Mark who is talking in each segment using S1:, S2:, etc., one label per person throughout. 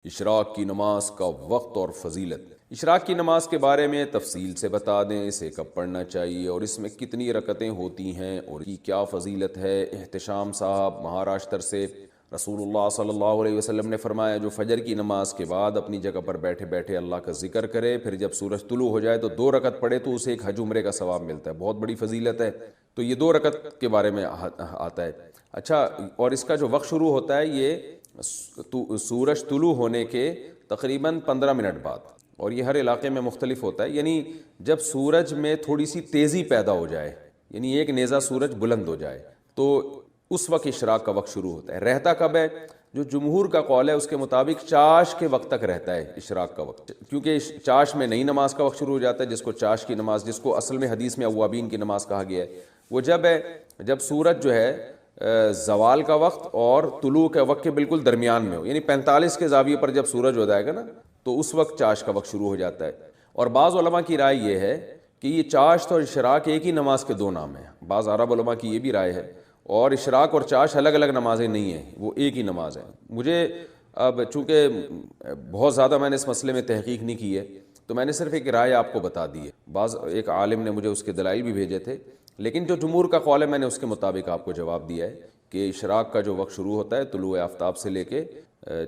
S1: اشراق کی نماز کا وقت اور فضیلت۔ اشراق کی نماز کے بارے میں تفصیل سے بتا دیں، اسے کب پڑھنا چاہیے اور اس میں کتنی رکعتیں ہوتی ہیں اور کی کیا فضیلت ہے۔ احتشام صاحب مہاراشٹر سے۔ رسول اللہ صلی اللہ علیہ وسلم نے فرمایا جو فجر کی نماز کے بعد اپنی جگہ پر بیٹھے بیٹھے اللہ کا ذکر کرے، پھر جب سورج طلوع ہو جائے تو 2 رکعت پڑھے تو اسے ایک حج عمرے کا ثواب ملتا ہے۔ بہت بڑی فضیلت ہے، تو یہ 2 رکعت کے بارے میں آتا ہے۔ اچھا، اور اس کا جو وقت شروع ہوتا ہے یہ سورج طلوع ہونے کے تقریباً 15 منٹ بعد، اور یہ ہر علاقے میں مختلف ہوتا ہے، یعنی جب سورج میں تھوڑی سی تیزی پیدا ہو جائے، یعنی ایک نیزہ سورج بلند ہو جائے، تو اس وقت اشراق کا وقت شروع ہوتا ہے۔ رہتا کب ہے؟ جو جمہور کا قول ہے اس کے مطابق چاش کے وقت تک رہتا ہے اشراق کا وقت، کیونکہ چاش میں نئی نماز کا وقت شروع ہو جاتا ہے، جس کو چاش کی نماز، جس کو اصل میں حدیث میں اوابین کی نماز کہا گیا ہے، وہ جب ہے جب سورج جو ہے زوال کا وقت اور طلوع کے وقت کے بالکل درمیان میں ہو، یعنی 45 کے زاویے پر جب سورج ہو جائے گا نا، تو اس وقت چاش کا وقت شروع ہو جاتا ہے۔ اور بعض علماء کی رائے یہ ہے کہ یہ چاشت اور اشراق ایک ہی نماز کے 2 نام ہیں۔ بعض عرب علماء کی یہ بھی رائے ہے، اور اشراق اور چاش الگ الگ نمازیں نہیں ہیں، وہ ایک ہی نماز ہے۔ مجھے اب چونکہ بہت زیادہ میں نے اس مسئلے میں تحقیق نہیں کی ہے، تو میں نے صرف ایک رائے آپ کو بتا دی ہے۔ ایک عالم نے مجھے اس کے دلائل بھی بھیجے تھے، لیکن جو جمہور کا قول ہے میں نے اس کے مطابق آپ کو جواب دیا ہے کہ اشراق کا جو وقت شروع ہوتا ہے طلوع آفتاب سے لے کے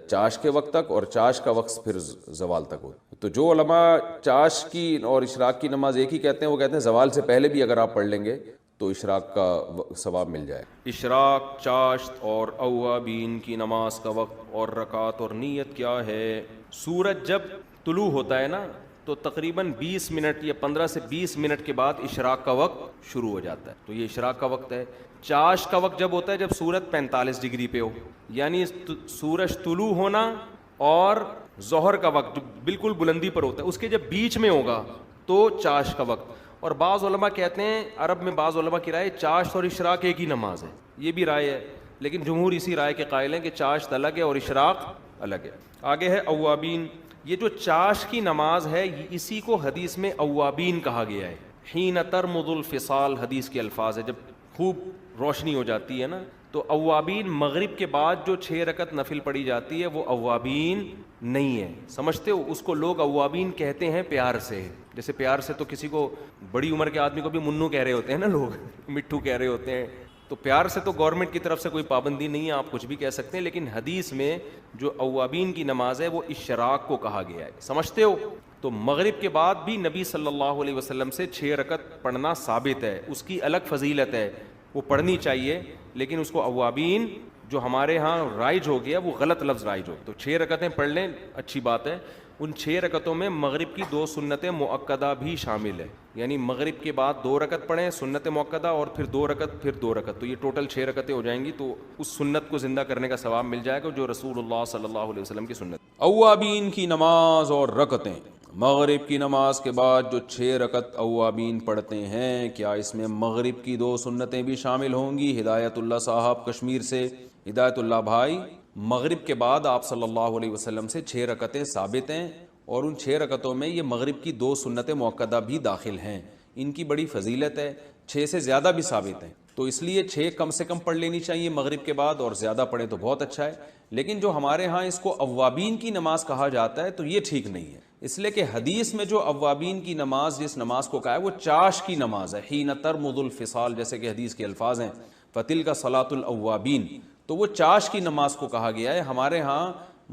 S1: چاش کے وقت تک، اور چاش کا وقت پھر زوال تک ہو۔ تو جو علماء چاش کی اور اشراق کی نماز ایک ہی کہتے ہیں، وہ کہتے ہیں زوال سے پہلے بھی اگر آپ پڑھ لیں گے تو اشراق کا ثواب مل جائے۔ اشراق، چاشت اور اوابین کی نماز کا وقت اور رکعت اور نیت کیا ہے؟ سورج جب طلوع ہوتا ہے نا تو تقریباً 20 منٹ یا 15 سے 20 منٹ کے بعد اشراق کا وقت شروع ہو جاتا ہے، تو یہ اشراق کا وقت ہے۔ چاش کا وقت جب ہوتا ہے جب سورج 45 ڈگری پہ ہو، یعنی سورج طلوع ہونا اور ظہر کا وقت جو بالکل بلندی پر ہوتا ہے، اس کے جب بیچ میں ہوگا تو چاش کا وقت۔ اور بعض علماء کہتے ہیں، عرب میں بعض علماء کی رائے چاشت اور اشراق ایک ہی نماز ہے، یہ بھی رائے ہے، لیکن جمہور اسی رائے کے قائل ہیں کہ چاشت الگ ہے اور اشراق الگ ہے۔ آگے ہے اوابین۔ یہ جو چاش کی نماز ہے اسی کو حدیث میں اوابین کہا گیا ہے۔ حین ترمض الفصال حدیث کے الفاظ ہے، جب خوب روشنی ہو جاتی ہے نا، تو اوابین مغرب کے بعد جو 6 رکعت نفل پڑھی جاتی ہے وہ اوابین نہیں ہے، سمجھتے ہو؟ اس کو لوگ اوابین کہتے ہیں پیار سے، جیسے پیار سے تو کسی کو بڑی عمر کے آدمی کو بھی منو کہہ رہے ہوتے ہیں نا لوگ، مٹھو کہہ رہے ہوتے ہیں، تو پیار سے تو گورنمنٹ کی طرف سے کوئی پابندی نہیں ہے، آپ کچھ بھی کہہ سکتے ہیں، لیکن حدیث میں جو اوابین کی نماز ہے وہ اشراق کو کہا گیا ہے، سمجھتے ہو؟ تو مغرب کے بعد بھی نبی صلی اللہ علیہ وسلم سے 6 رکعت پڑھنا ثابت ہے، اس کی الگ فضیلت ہے، وہ پڑھنی چاہیے، لیکن اس کو اوابین جو ہمارے ہاں رائج ہو گیا وہ غلط لفظ رائج ہو، تو 6 رکعتیں پڑھ لیں، اچھی بات ہے۔ ان 6 رکعتوں میں مغرب کی 2 سنتیں مؤکدہ بھی شامل ہے، یعنی مغرب کے بعد 2 رکعت پڑھیں سنت مؤکدہ، اور پھر 2 رکعت، پھر 2 رکعت، تو یہ ٹوٹل 6 رکعتیں ہو جائیں گی، تو اس سنت کو زندہ کرنے کا ثواب مل جائے گا جو رسول اللہ صلی اللہ علیہ وسلم کی سنت۔ اوابین کی نماز اور رکعتیں۔ مغرب کی نماز کے بعد جو 6 رکعت اوابین پڑھتے ہیں، کیا اس میں مغرب کی 2 سنتیں بھی شامل ہوں گی؟ ہدایت اللہ صاحب کشمیر سے۔ ہدایت اللہ بھائی، مغرب کے بعد آپ صلی اللہ علیہ وسلم سے 6 رکعتیں ثابت ہیں، اور ان 6 رکعتوں میں یہ مغرب کی 2 سنتیں مؤکدہ بھی داخل ہیں، ان کی بڑی فضیلت ہے، 6 سے زیادہ بھی ثابت ہیں، تو اس لیے 6 کم سے کم پڑھ لینی چاہیے مغرب کے بعد، اور زیادہ پڑھیں تو بہت اچھا ہے۔ لیکن جو ہمارے ہاں اس کو اوابین کی نماز کہا جاتا ہے تو یہ ٹھیک نہیں ہے، اس لیے کہ حدیث میں جو اوابین کی نماز جس نماز کو کہا ہے وہ چاش کی نماز ہے، حین ترمض الفصال، جیسے کہ حدیث کے الفاظ ہیں فتلک صلاۃ الاوابین، تو وہ چاش کی نماز کو کہا گیا ہے۔ ہمارے ہاں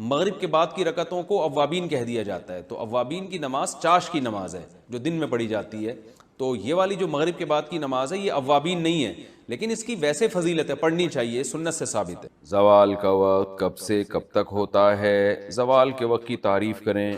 S1: مغرب کے بعد کی رکعتوں کو اوابین کہہ دیا جاتا ہے، تو اوابین کی نماز چاش کی نماز ہے جو دن میں پڑھی جاتی ہے، تو یہ والی جو مغرب کے بعد کی نماز ہے یہ اوابین نہیں ہے، لیکن اس کی ویسے فضیلت ہے، پڑھنی چاہیے، سنت سے ثابت ہے۔ زوال کا وقت کب سے کب تک ہوتا ہے؟ زوال کے وقت کی تعریف کریں۔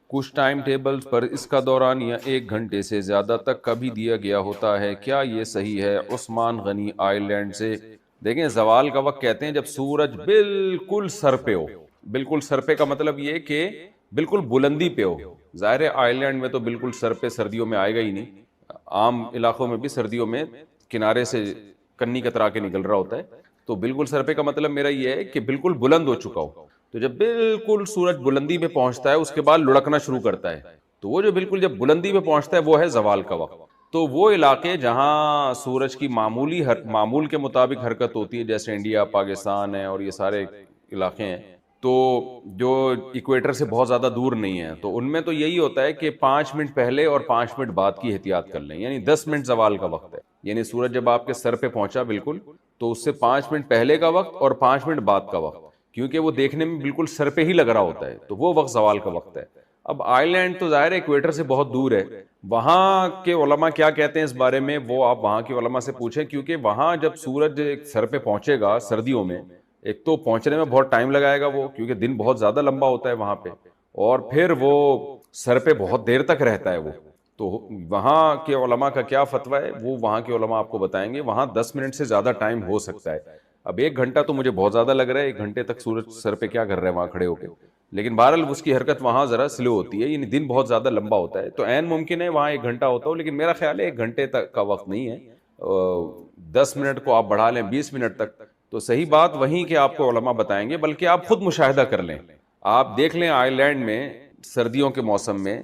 S1: کچھ ٹائم ٹیبلز پر اس کا دورانیہ 1 گھنٹے سے زیادہ تک کا بھی دیا گیا ہوتا ہے، کیا یہ صحیح ہے؟ عثمان غنی آئرلینڈ سے۔ دیکھیں، زوال کا وقت کہتے ہیں جب سورج بالکل سر پہ ہو، بالکل سر پہ کا مطلب یہ کہ بالکل بلندی پہ ہو، ظاہر ہے آئرلینڈ میں تو بالکل سر پہ سردیوں میں آئے گا ہی نہیں، عام علاقوں میں بھی سردیوں میں کنارے سے کنی کترا کے نکل رہا ہوتا ہے، تو بالکل سر پہ کا مطلب میرا یہ ہے کہ بالکل بلند ہو چکا ہو، تو جب بالکل سورج بلندی پہ پہنچتا ہے اس کے بعد لڑکنا شروع کرتا ہے، تو وہ جو بالکل جب بلندی پہ پہنچتا ہے وہ ہے زوال کا وقت۔ تو وہ علاقے جہاں سورج کی معمول کے مطابق حرکت ہوتی ہے، جیسے انڈیا، پاکستان ہے اور یہ سارے علاقے ہیں، تو جو ایکویٹر سے بہت زیادہ دور نہیں ہے تو ان میں تو یہی ہوتا ہے کہ 5 منٹ پہلے اور 5 منٹ بعد کی احتیاط کر لیں، یعنی 10 منٹ زوال کا وقت ہے، یعنی سورج جب آپ کے سر پہ پہنچا بالکل تو اس سے 5 منٹ پہلے کا وقت اور 5 منٹ بعد کا وقت، کیونکہ وہ دیکھنے میں بالکل سر پہ ہی لگ رہا ہوتا ہے، تو وہ وقت زوال کا وقت ہے۔ اب آئی لینڈ تو ظاہر ہے ایکویٹر سے بہت دور ہے، وہاں کے علماء کیا کہتے ہیں اس بارے میں وہ آپ وہاں کے علماء سے پوچھیں، کیونکہ وہاں جب سورج سر پہ پہنچے گا سردیوں میں، ایک تو پہنچنے میں بہت ٹائم لگائے گا وہ، کیونکہ دن بہت زیادہ لمبا ہوتا ہے وہاں پہ، اور پھر وہ سر پہ بہت دیر تک رہتا ہے وہ، تو وہاں کے علماء کا کیا فتویٰ ہے وہ وہاں کے علماء آپ کو بتائیں گے۔ وہاں 10 منٹ سے زیادہ ٹائم ہو سکتا ہے، اب 1 گھنٹہ تو مجھے بہت زیادہ لگ رہا ہے، 1 گھنٹے تک سورج سر پہ کیا کر رہے ہیں وہاں کھڑے ہو کے، لیکن بہرحال اس کی حرکت وہاں ذرا سلو ہوتی ہے، یعنی دن بہت زیادہ لمبا ہوتا ہے، تو عین ممکن ہے وہاں 1 گھنٹہ ہوتا ہو، لیکن میرا خیال ہے 1 گھنٹے تک کا وقت نہیں ہے، 10 منٹ کو آپ بڑھا لیں 20 منٹ تک، تو صحیح بات وہیں کے آپ کو علماء بتائیں گے، بلکہ آپ خود مشاہدہ کر لیں، آپ دیکھ لیں آئی لینڈ میں سردیوں کے موسم میں،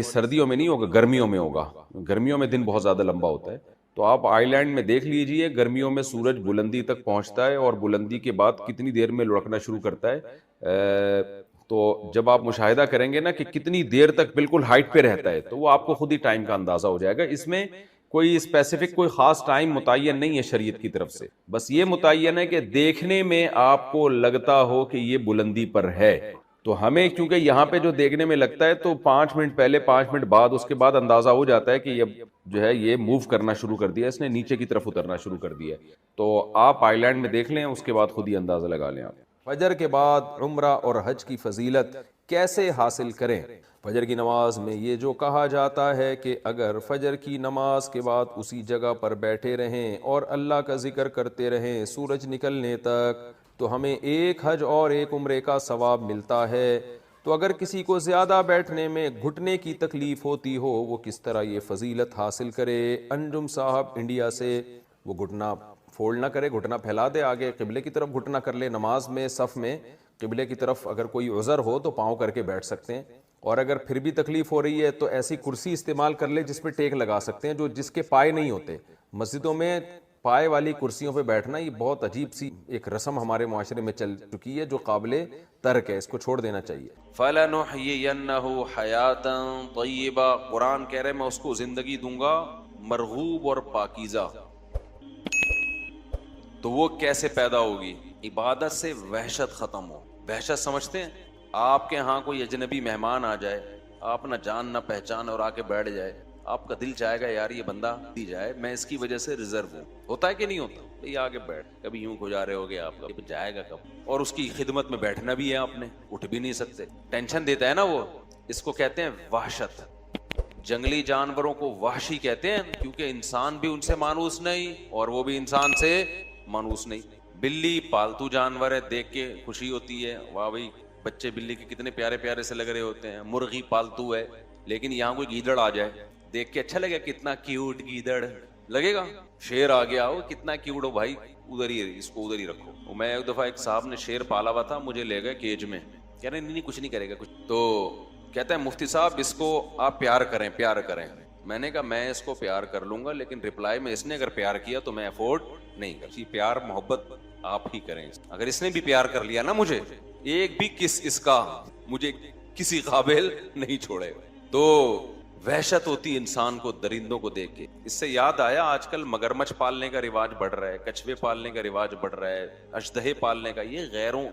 S1: سردیوں میں نہیں ہوگا، گرمیوں میں ہوگا، گرمیوں میں دن بہت زیادہ لمبا ہوتا ہے، تو آپ آئی لینڈ میں دیکھ لیجئے گرمیوں میں سورج بلندی تک پہنچتا ہے اور بلندی کے بعد کتنی دیر میں لڑکنا شروع کرتا ہے، تو جب آپ مشاہدہ کریں گے نا کہ کتنی دیر تک بالکل ہائٹ پہ رہتا ہے، تو وہ آپ کو خود ہی ٹائم کا اندازہ ہو جائے گا۔ اس میں کوئی اسپیسیفک کوئی خاص ٹائم متعین نہیں ہے شریعت کی طرف سے، بس یہ متعین ہے کہ دیکھنے میں آپ کو لگتا ہو کہ یہ بلندی پر ہے، تو ہمیں کیونکہ یہاں پہ جو دیکھنے میں لگتا ہے تو 5 منٹ پہلے 5 منٹ بعد اس کے بعد اندازہ ہو جاتا ہے کہ یہ جو ہے یہ موو کرنا شروع کر دیا، اس نے نیچے کی طرف اترنا شروع کر دیا، تو آپ آئی لینڈ میں دیکھ لیں، اس کے بعد خود ہی اندازہ لگا لیں۔ آپ فجر کے بعد عمرہ اور حج کی فضیلت کیسے حاصل کریں؟ فجر کی نماز میں یہ جو کہا جاتا ہے کہ اگر فجر کی نماز کے بعد اسی جگہ پر بیٹھے رہیں اور اللہ کا ذکر کرتے رہیں سورج نکلنے تک تو ہمیں ایک حج اور ایک عمرے کا ثواب ملتا ہے، تو اگر کسی کو زیادہ بیٹھنے میں گھٹنے کی تکلیف ہوتی ہو وہ کس طرح یہ فضیلت حاصل کرے؟ انجم صاحب انڈیا سے، وہ گھٹنا فولڈ نہ کرے، گھٹنا پھیلا دے، آگے قبلے کی طرف گھٹنا کر لے، نماز میں صف میں قبلے کی طرف اگر کوئی عذر ہو تو پاؤں کر کے بیٹھ سکتے ہیں، اور اگر پھر بھی تکلیف ہو رہی ہے تو ایسی کرسی استعمال کر لے جس پہ ٹیک لگا سکتے ہیں، جس کے پائے نہیں ہوتے۔ مسجدوں میں پائے والی کرسیوں پہ بیٹھنا یہ بہت عجیب سی ایک رسم ہمارے معاشرے میں چل چکی ہے جو قابل ترک ہے، اس کو چھوڑ دینا چاہیے۔ فَلَنُحْيِيَنَّهُ حَيَاةً طَيِّبَةً، قرآن کہہ رہے میں اس کو زندگی دوں گا مرغوب اور پاکیزہ، تو وہ کیسے پیدا ہوگی؟ عبادت سے وحشت ختم ہو۔ وحشت سمجھتے ہیں؟ آپ کے ہاں کوئی اجنبی مہمان آ جائے، آپ نہ جان نہ پہچان، اور آ کے بیٹھ جائے، آپ کا دل چاہے گا یار یہ بندہ دی جائے، میں اس کی وجہ سے ریزرو ہوں، ہوتا ہے کہ نہیں ہوتا؟ بھئی آگے بیٹھ، کبھی یوں گزارے ہو گیا آپ کا، جائے گا کب؟ اور اس کی خدمت میں بیٹھنا بھی ہے، آپ نے اٹھ بھی نہیں سکتے، ٹینشن دیتا ہے نا وہ، اس کو کہتے ہیں وحشت۔ جنگلی جانوروں کو وحشی کہتے ہیں کیونکہ انسان بھی ان سے مانوس نہیں اور وہ بھی انسان سے مانوس نہیں۔ بلی پالتو جانور ہے، دیکھ کے خوشی ہوتی ہے، واہ بھئی بچے بلی کے کتنے پیارے پیارے سے لگ رہے ہوتے ہیں۔ مرغی پالتو ہے، لیکن یہاں کوئی گیدڑ آ جائے دیکھ کے اچھا لگے، کتنا کیوٹ گیدڑ لگے گا۔ شیر آ گیا ہو، کتنا کیوٹ ہو بھائی، ادھر ہی اس کو ادھر ہی رکھو۔ میں ایک دفعہ ایک صاحب نے شیر پالا ہوا تھا، مجھے لے گئے کیج میں، کہہ رہے نہیں کچھ نہیں کرے گا کچھ، تو کہتا ہے مفتی صاحب اس کو آپ پیار کریں پیار کریں۔ میں نے کہا میں اس کو پیار کر لوں گا، لیکن ریپلائی میں اس نے اگر پیار کیا تو میں افورڈ نہیں کر، پیار محبت آپ ہی کریں۔ اگر اس نے بھی پیار کر لیا نا مجھے، ایک بھی کس اس کا مجھے کسی قابل نہیں چھوڑے۔ تو وحشت ہوتی انسان کو درندوں کو دیکھ کے۔ اس سے یاد آیا آج کل مگرمچھ پالنے کا رواج بڑھ رہا ہے، کچھوے پالنے کا رواج بڑھ رہا ہے، اژدہے پالنے کا، یہ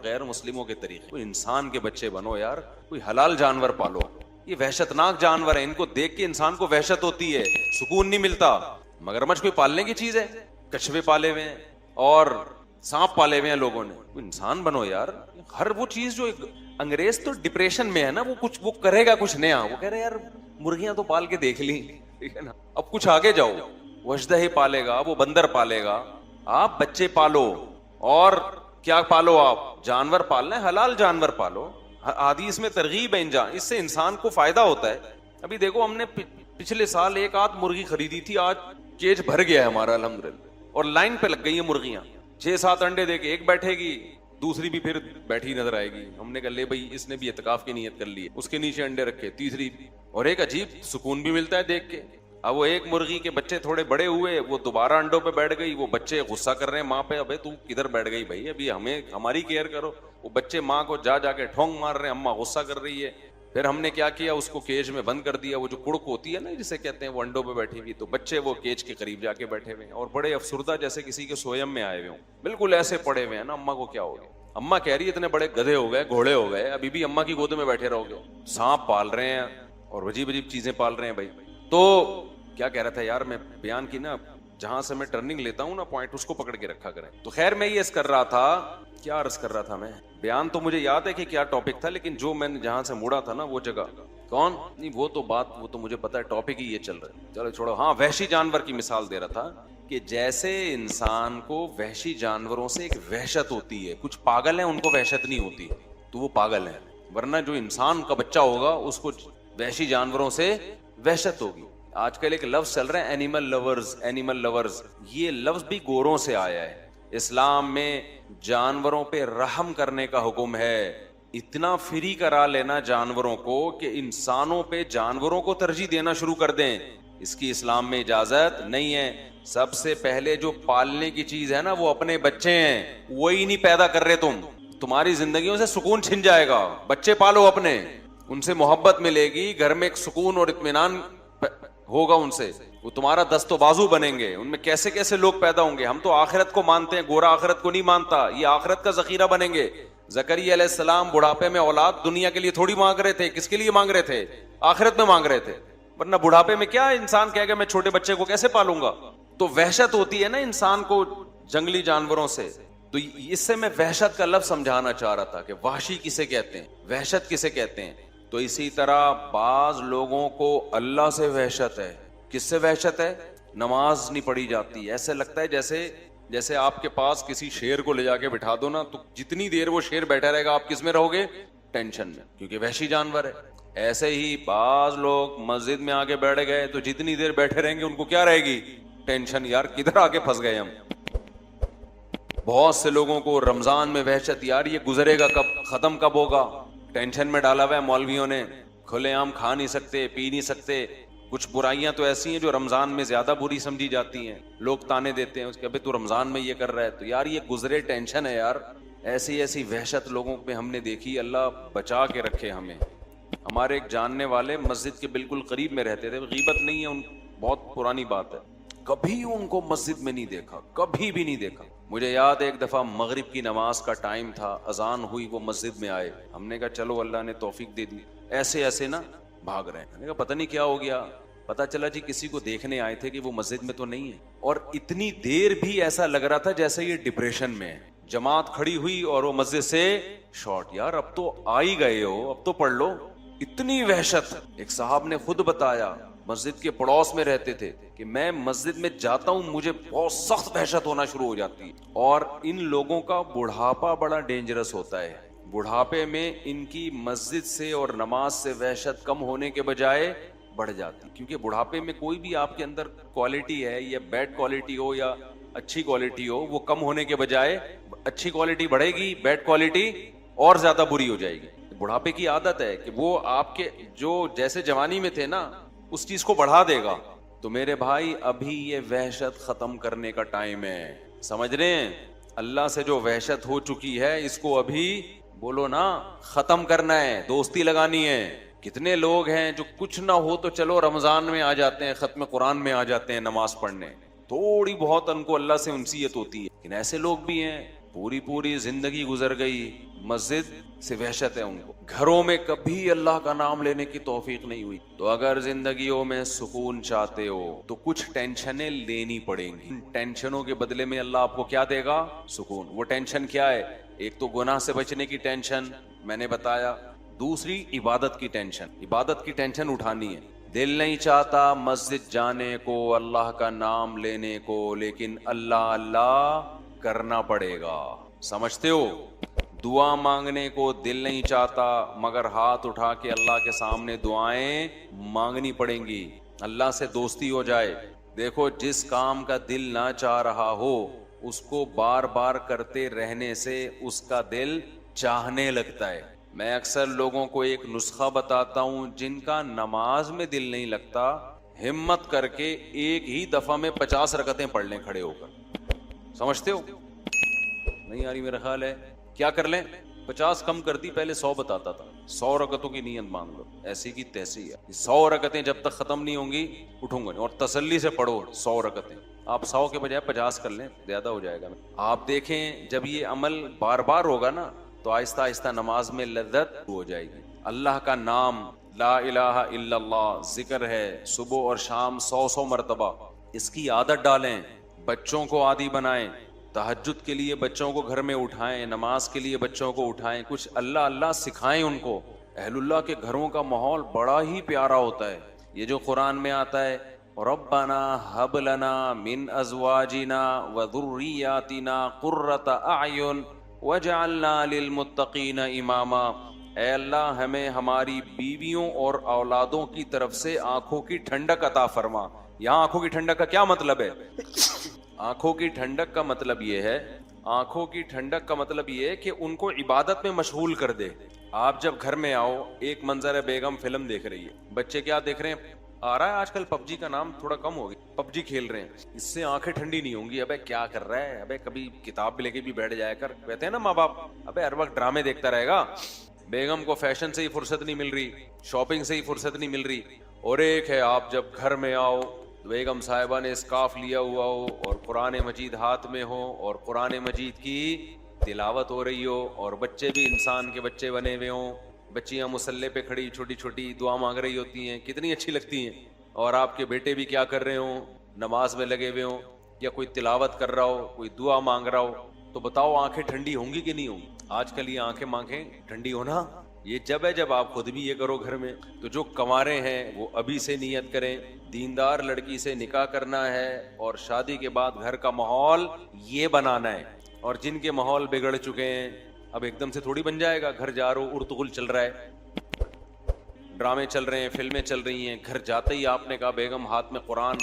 S1: غیر مسلموں کے طریقے۔ کوئی انسان کے بچے بنو یار، کوئی حلال جانور پالو، یہ وحشتناک جانور ہیں، ان کو دیکھ کے انسان کو وحشت ہوتی ہے، سکون نہیں ملتا۔ مگرمچھ کوئی پالنے کی چیز ہے؟ کچھوے پالے ہوئے ہیں اور سانپ پالے ہوئے ہیں لوگوں نے، کوئی انسان بنو یار۔ ہر وہ چیز جو انگریز تو ڈپریشن میں ہے نا، وہ کرے گا کچھ نیا، وہ کہہ رہے یار مرغیاں تو پال کے دیکھ لی، ٹھیک ہے نا، اب کچھ آگے جاؤ، وہ اژدہے پالے گا، وہ بندر پالے گا، آپ بچے پالو، اور کیا پالو؟ آپ جانور پالنا ہے، حلال جانور پالو، حدیث میں ترغیب ہے اس سے انسان کو فائدہ ہوتا ہے۔ ابھی دیکھو ہم نے پچھلے سال ایک آدھ مرغی خریدی تھی، آج کیج بھر گیا ہے ہمارا الحمدللہ، اور لائن پہ لگ گئی ہیں مرغیاں، 6-7 انڈے دے کے ایک بیٹھے گی، دوسری بھی پھر بیٹھی نظر آئے گی۔ ہم نے کہا لے بھائی اس نے بھی اعتکاف کی نیت کر لی ہے، اس کے نیچے انڈے رکھے، تیسری بھی، اور ایک عجیب سکون بھی ملتا ہے دیکھ کے۔ اب وہ ایک مرغی کے بچے تھوڑے بڑے ہوئے، وہ دوبارہ انڈوں پہ بیٹھ گئی، وہ بچے غصہ کر رہے ہیں ماں پہ، ابے تو کدھر بیٹھ گئی بھائی، ابھی ہماری کیئر کرو۔ وہ بچے ماں کو جا کے ٹھونگ مار رہے ہیں، اماں غصہ کر رہی ہے. پھر ہم نے کیا کیا، اس کو کیج میں بند کر دیا. وہ جو کڑک ہوتی ہے نا جسے کہتے ہیں، وہ انڈوں پہ بیٹھی ہوئی، تو بچے وہ کیج کے قریب جا کے بیٹھے ہوئے ہیں اور بڑے افسردہ جیسے کسی کے سویم میں آئے ہوئے ہوں، بالکل ایسے پڑے ہوئے ہیں نا. اماں کو کیا ہو گیا؟ اماں کہہ رہی ہے اتنے بڑے گدھے ہو گئے، گھوڑے ہو گئے، ابھی بھی اماں کی گود میں بیٹھے رہو گے؟ سانپ پال رہے ہیں اور عجیب عجیب چیزیں پال رہے ہیں بھائی. تو کیا کہہ رہا تھا یار، میں بیان کی نا جہاں سے میں ٹرننگ لیتا ہوں نا پوائنٹ، اس کو پکڑ کے رکھا کریں. تو خیر میں یہ عرض کر رہا تھا، کیا عرض کر رہا تھا میں، بیان تو مجھے یاد ہے کہ کیا ٹاپک تھا، لیکن جو میں نے جہاں سے موڑا تھا نا وہ جگہ کون نہیں، وہ تو بات، وہ تو مجھے پتا ہے ٹاپک ہی یہ چل رہا ہے. چلو چھوڑو. ہاں، وحشی جانور کی مثال دے رہا تھا کہ جیسے انسان کو وحشی جانوروں سے ایک وحشت ہوتی ہے، کچھ پاگل ہیں ان کو وحشت نہیں ہوتی تو وہ پاگل ہیں، ورنہ جو انسان کا بچہ ہوگا اس کو وحشی جانوروں سے وحشت ہوگی. آج کل ایک لفظ چل رہا ہے اینیمل لورز، اینیمل لورز، یہ لفظ بھی گوروں سے آیا ہے. اسلام میں جانوروں پہ رحم کرنے کا حکم ہے. اتنا فری کرا لینا جانوروں کو کہ انسانوں پہ جانوروں کو ترجیح دینا شروع کر دیں، اس کی اسلام میں اجازت نہیں ہے. سب سے پہلے جو پالنے کی چیز ہے نا وہ اپنے بچے ہیں، وہی نہیں پیدا کر رہے تمہاری زندگیوں سے سکون چھن جائے گا. بچے پالو اپنے، ان سے محبت ملے گی، گھر میں ایک سکون اور اطمینان ہوگا ان سے، وہ تمہارا دست و بازو بنیں گے. ان میں کیسے کیسے لوگ پیدا ہوں گے. ہم تو آخرت کو مانتے ہیں، گورا آخرت کو نہیں مانتا. یہ آخرت کا ذخیرہ بنیں گے. زکریا علیہ السلام بڑھاپے میں اولاد دنیا کے لیے تھوڑی مانگ رہے تھے، کس کے لیے مانگ رہے تھے؟ آخرت میں مانگ رہے تھے. ورنہ بڑھاپے میں کیا انسان کہے گا میں چھوٹے بچے کو کیسے پالوں گا؟ تو وحشت ہوتی ہے نا انسان کو جنگلی جانوروں سے. تو اس سے میں وحشت کا لفظ سمجھانا چاہ رہا تھا کہ وحشی کسے کہتے ہیں، وحشت کسے کہتے ہیں. تو اسی طرح بعض لوگوں کو اللہ سے وحشت ہے. کس سے وحشت ہے؟ نماز نہیں پڑھی جاتی، ایسے لگتا ہے جیسے آپ کے پاس کسی شیر کو لے جا کے بٹھا دو نا، تو جتنی دیر وہ شیر بیٹھا رہے گا آپ کس میں رہو گے؟ ٹینشن میں، کیونکہ وحشی جانور ہے. ایسے ہی بعض لوگ مسجد میں آ کے بیٹھ گئے تو جتنی دیر بیٹھے رہیں گے ان کو کیا رہے گی؟ ٹینشن. یار کدھر آ کے پھنس گئے ہم. بہت سے لوگوں کو رمضان میں وحشت، یار یہ گزرے گا کب، ختم کب ہوگا. ٹینشن میں ڈالا ہوا ہے مولویوں نے. کھلے عام کھا نہیں سکتے، پی نہیں سکتے. کچھ برائیاں تو ایسی ہیں جو رمضان میں زیادہ بری سمجھی جاتی ہیں، لوگ تانے دیتے ہیں اس کے، ابھی تو رمضان میں یہ کر رہا ہے. تو یار یہ گزرے، ٹینشن ہے یار. ایسی وحشت لوگوں پہ ہم نے دیکھی، اللہ بچا کے رکھے ہمیں. ہمارے ایک جاننے والے مسجد کے بالکل قریب میں رہتے تھے، غیبت نہیں ہے، ان بہت پرانی بات ہے، کبھی ان کو مسجد میں نہیں دیکھا، کبھی بھی نہیں دیکھا. مجھے یاد ہے ایک دفعہ مغرب کی نماز کا ٹائم تھا، اذان ہوئی، وہ مسجد میں آئے. ہم نے کہا چلو اللہ نے توفیق دے دی. ایسے نا بھاگ رہے ہیں. میں نے کہا پتہ نہیں کیا ہو گیا. پتا چلا جی کسی کو دیکھنے آئے تھے کہ وہ مسجد میں تو نہیں ہے. اور اتنی دیر بھی ایسا لگ رہا تھا جیسے یہ ڈپریشن میں ہے. جماعت کھڑی ہوئی اور وہ مسجد سے شارٹ. یار اب تو آ ہی گئے ہو، اب تو پڑھ لو. اتنی وحشت. ایک صاحب نے خود بتایا، مسجد کے پڑوس میں رہتے تھے، کہ میں مسجد میں جاتا ہوں مجھے بہت سخت وحشت ہونا شروع ہو جاتی ہے. اور ان لوگوں کا بڑھاپا بڑا ڈینجرس ہوتا ہے. بڑھاپے میں ان کی مسجد سے اور نماز سے وحشت کم ہونے کے بجائے بڑھ جاتی، کیونکہ بڑھاپے میں کوئی بھی آپ کے اندر کوالٹی ہے، یا بیڈ کوالٹی ہو یا اچھی کوالٹی ہو، وہ کم ہونے کے بجائے اچھی کوالٹی بڑھے گی، بیڈ کوالٹی اور زیادہ بری ہو جائے گی. بڑھاپے کی عادت ہے کہ وہ آپ کے جو جیسے جوانی میں تھے نا اس چیز کو بڑھا دے گا. تو میرے بھائی ابھی یہ وحشت ختم کرنے کا ٹائم ہے. سمجھ رہے ہیں؟ اللہ سے جو وحشت ہو چکی ہے اس کو ابھی بولو نا ختم کرنا ہے، دوستی لگانی ہے. کتنے لوگ ہیں جو کچھ نہ ہو تو چلو رمضان میں آ جاتے ہیں، ختم قرآن میں آ جاتے ہیں نماز پڑھنے، تھوڑی بہت ان کو اللہ سے انسیت ہوتی ہے. لیکن ایسے لوگ بھی ہیں پوری زندگی گزر گئی مسجد سے وحشت ہے ان کو، گھروں میں کبھی اللہ کا نام لینے کی توفیق نہیں ہوئی. تو اگر زندگیوں میں سکون چاہتے ہو تو کچھ ٹینشنیں لینی پڑیں گی. ٹینشنوں کے بدلے میں اللہ آپ کو کیا دے گا؟ سکون. وہ ٹینشن کیا ہے؟ ایک تو گناہ سے بچنے کی ٹینشن میں نے بتایا، دوسری عبادت کی ٹینشن. عبادت کی ٹینشن اٹھانی ہے. دل نہیں چاہتا مسجد جانے کو، اللہ کا نام لینے کو، لیکن اللہ کرنا پڑے گا. سمجھتے ہو؟ دعا مانگنے کو دل نہیں چاہتا، مگر ہاتھ اٹھا کے اللہ کے سامنے دعائیں مانگنی پڑیں گی. اللہ سے دوستی ہو جائے. دیکھو جس کام کا دل نہ چاہ رہا ہو اس کو بار بار کرتے رہنے سے اس کا دل چاہنے لگتا ہے. میں اکثر لوگوں کو ایک نسخہ بتاتا ہوں، جن کا نماز میں دل نہیں لگتا ہمت کر کے ایک ہی دفعہ میں 50 رکعتیں پڑھ لیں کھڑے ہو کر. سمجھتے ہو؟ نہیں آ رہی میرا خیال ہے. کیا کر لیں؟ 50 کم کر دی، پہلے 100 بتاتا تھا. 100 رکعتوں کی نیت مان لو، ایسی کی تیسی ہے. 100 رکعتیں جب تک ختم نہیں ہوں گی اٹھوں گا نہیں. اور تسلی سے پڑھو 100 رکعتیں. آپ 100 کے بجائے 50 کر لیں، زیادہ ہو جائے گا. آپ دیکھیں جب یہ عمل بار بار ہوگا نا تو آہستہ آہستہ نماز میں لذت ہو جائے گی. اللہ کا نام لا الہ الا اللہ ذکر ہے صبح اور شام 100 مرتبہ. اس کی عادت ڈالیں، بچوں کو عادی بنائیں. تہجد کے لیے بچوں کو گھر میں اٹھائیں، نماز کے لیے بچوں کو اٹھائیں، کچھ اللہ اللہ سکھائیں ان کو. اہل اللہ کے گھروں کا ماحول بڑا ہی پیارا ہوتا ہے. یہ جو قرآن میں آتا ہے ربنا ہب لنا من ازواجنا وذریاتنا قرۃ اعین وجعلنا للمتقین اماما. اے اللہ ہمیں ہماری بیویوں اور اولادوں کی طرف سے آنکھوں کی ٹھنڈک عطا فرما. یہاں آنکھوں کی ٹھنڈک کا کیا مطلب ہے؟ آنکھوں کی ٹھنڈک کا مطلب یہ ہے، آنکھوں کی ٹھنڈک کا مطلب یہ ہے کہ ان کو عبادت میں مشغول کر دے. آپ جب گھر میں آؤ، ایک منظر ہے بیگم فلم دیکھ رہی ہے، بچے کیا دیکھ رہے ہیں؟ آ رہا ہے آج کل پب جی کا نام تھوڑا کم ہو گیا، پب جی کھیل رہے ہیں. اس سے آنکھیں ٹھنڈی نہیں ہوں گی. ابے کیا کر رہا ہے؟ ابے کبھی کتاب بھی لے کے بھی بیٹھ جایا کر. کہتے ہیں نا ماں باپ، ابے ہر وقت ڈرامے دیکھتا رہے گا. بیگم کو فیشن سے ہی فرصت نہیں مل رہی، شاپنگ سے ہی فرصت نہیں مل رہی. اور ایک ہے آپ جب گھر میں آؤ، بیگم صاحبہ نے اسکارف لیا ہوا ہو اور قرآن مجید ہاتھ میں ہو اور قرآن مجید کی تلاوت ہو رہی ہو، اور بچے بھی انسان کے بچے بنے ہوئے ہوں، بچیاں مصلے پہ کھڑی چھوٹی چھوٹی دعا مانگ رہی ہوتی ہیں، کتنی اچھی لگتی ہیں. اور آپ کے بیٹے بھی کیا کر رہے ہوں؟ نماز میں لگے ہوئے ہوں، یا کوئی تلاوت کر رہا ہو، کوئی دعا مانگ رہا ہو. تو بتاؤ آنکھیں ٹھنڈی ہوں گی کہ نہیں ہوں گی؟ آج کل یہ آنکھیں ٹھنڈی ہونا یہ جب ہے جب آپ خود بھی یہ کرو گھر میں. تو جو کنوارے ہیں وہ ابھی سے نیت کریں، دیندار لڑکی سے نکاح کرنا ہے اور شادی کے بعد گھر کا ماحول یہ بنانا ہے. اور جن کے ماحول بگڑ چکے ہیں، اب ایک دم سے تھوڑی بن جائے گا. گھر جا رہو ارتغل چل رہا ہے، ڈرامے چل رہے ہیں، فلمیں چل رہی ہیں، گھر جاتے ہی آپ نے کہا بیگم ہاتھ میں قرآن.